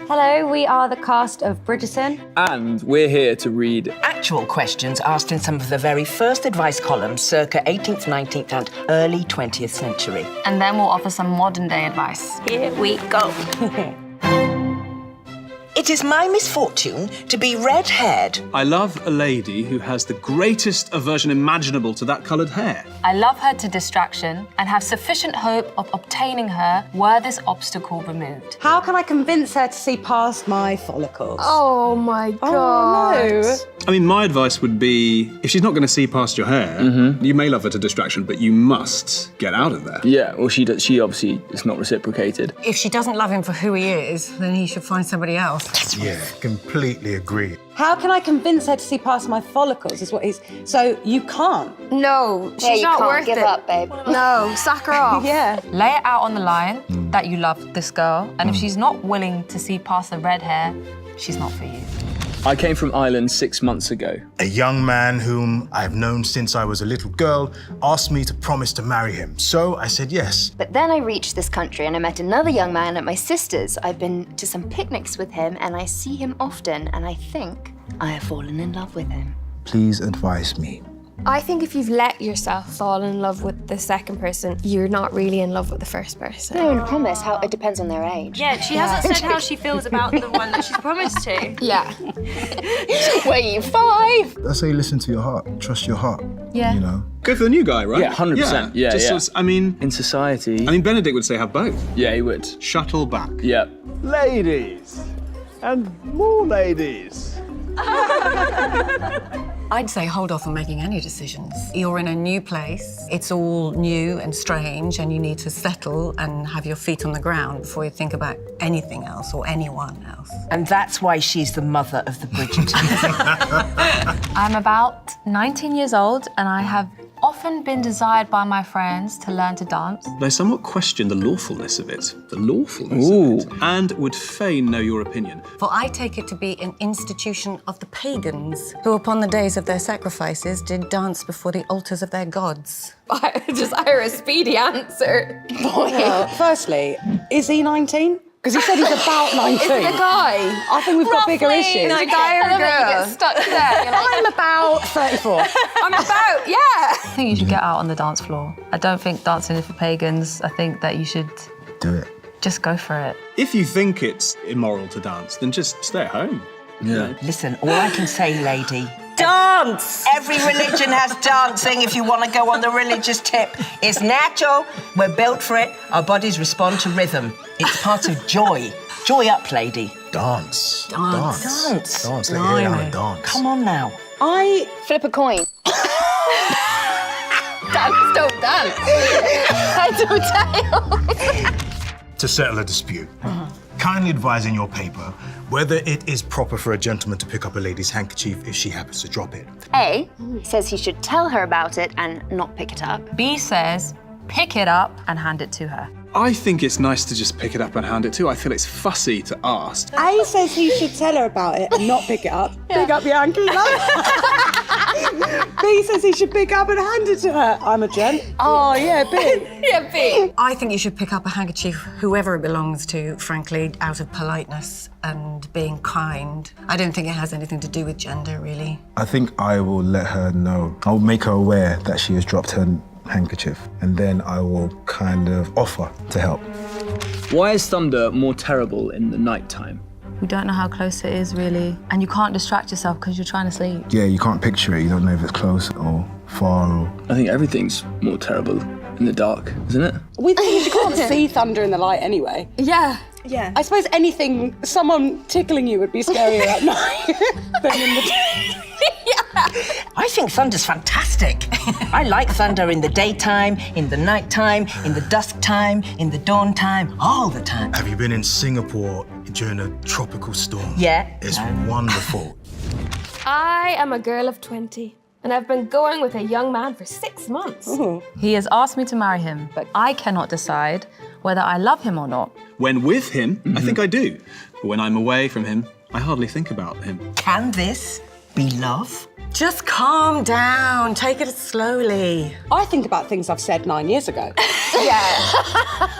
Hello, we are the cast of Bridgerton. And we're here to read actual questions asked in some of the very first advice columns circa 18th, 19th and early 20th century. And then we'll offer some modern-day advice. Here we go. It is my misfortune to be red-haired. I love a lady who has the greatest aversion imaginable to that coloured hair. I love her to distraction and have sufficient hope of obtaining her were this obstacle removed. How can I convince her to see past my follicles? Oh my God. Oh, no. I mean, my advice would be, if she's not going to see past your hair, you may love her to distraction, but you must get out of there. Yeah, well, she obviously is not reciprocated. If she doesn't love him for who he is, then he should find somebody else. Yeah, completely agree. How can I convince her to see past my follicles is what he's... So you can't? No, she's not worth give it. up, babe. No, sack her off. Yeah. Lay it out on the line that you love this girl, and if she's not willing to see past the red hair, she's not for you. I came from Ireland 6 months ago. A young man whom I've known since I was a little girl asked me to promise to marry him. So I said yes. But then I reached this country and I met another young man at my sister's. I've been to some picnics with him and I see him often and I think I have fallen in love with him. Please advise me. I think if you've let yourself fall in love with the second person, you're not really in love with the first person. No, I promise. It depends on their age. Yeah, she hasn't said how she feels about the one that she's promised to. Yeah. Wait, 5? I say listen to your heart. Trust your heart. Yeah. You know? Go for the new guy, right? Yeah, 100%. Yeah, Just yeah. sort of- I mean, In society... Benedict would say have both. yeah, he would. Shuttle back. Yeah. Ladies, and more ladies. I'd say hold off on making any decisions. You're in a new place, it's all new and strange, and you need to settle and have your feet on the ground before you think about anything else or anyone else. And that's why she's the mother of the Bridgertons. I'm about 19 years old, and I have often been desired by my friends to learn to dance. They somewhat question the lawfulness of it. The lawfulness of it. And would fain know your opinion. For I take it to be an institution of the pagans, who upon the days of their sacrifices did dance before the altars of their gods. Just hire a speedy answer. Well, firstly, is he 19? Because he said he's about 19. It's the guy. I think we've got bigger issues. It's a guy or a You girl. get stuck there. You're like, I'm about 34. I'm about, yeah. I think you should get out on the dance floor. I don't think dancing is for pagans. I think that you should Do it. just go for it. If you think it's immoral to dance, then just stay at home. Yeah. Listen, all I can say, lady, dance! Every religion has dancing if you want to go on the religious tip. It's natural, we're built for it, our bodies respond to rhythm. It's part of joy. Joy up, lady. Dance. Dance. Dance. Dance. Let your hair down and dance. Come on now. I... Flip a coin. Dance, don't dance. Head or tail. To settle a dispute, kindly advise in your paper whether it is proper for a gentleman to pick up a lady's handkerchief if she happens to drop it. A says he should tell her about it and not pick it up. B says, pick it up and hand it to her. I think it's nice to just pick it up and hand it to. I feel it's fussy to ask. A says he should tell her about it and not pick it up. Pick up your hanky, love. B says he should pick up and hand it to her. I'm a gent. Oh, yeah, B. Yeah, B. I think you should pick up a handkerchief, whoever it belongs to, frankly, out of politeness and being kind. I don't think it has anything to do with gender, really. I think I will let her know. I'll make her aware that she has dropped her handkerchief, and then I will kind of offer to help. Why is thunder more terrible in the nighttime? We don't know how close it is, really. And you can't distract yourself because you're trying to sleep. Yeah, you can't picture it. You don't know if it's close or far or... I think everything's more terrible in the dark, isn't it? We think you can't see thunder in the light anyway. Yeah. Yeah. I suppose anything, someone tickling you would be scarier at night than in the day. I think thunder's fantastic. I like thunder in the daytime, in the nighttime, in the dusk time, in the dawn time, all the time. Have you been in Singapore during a tropical storm? Yeah. It's wonderful. I am a girl of 20 and I've been going with a young man for 6 months. He has asked me to marry him, but I cannot decide whether I love him or not. When with him, I think I do. But when I'm away from him, I hardly think about him. Can this be love? Just calm down. Take it slowly. I think about things I've said 9 years ago. Yeah.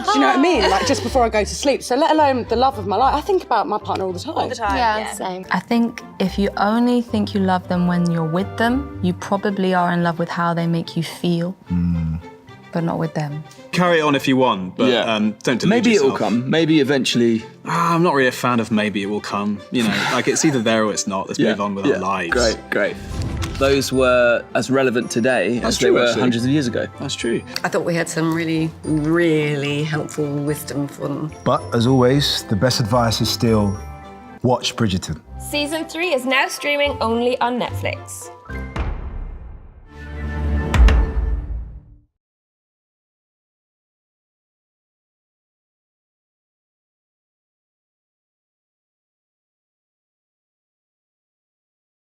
Do you know what I mean? Like just before I go to sleep. So let alone the love of my life. I think about my partner all the time. All the time. Yeah, same. I think if you only think you love them when you're with them, you probably are in love with how they make you feel, but not with them. Carry it on if you want, but don't delude Maybe yourself. it will come. Maybe eventually. I'm not really a fan of maybe it will come. You know, like it's either there or it's not. Let's move on with our lives. Great. Those were as relevant today as they true, were actually. hundreds of years ago. That's true. I thought we had some really, really helpful wisdom for them. But as always, the best advice is still watch Bridgerton. Season 3 is now streaming only on Netflix.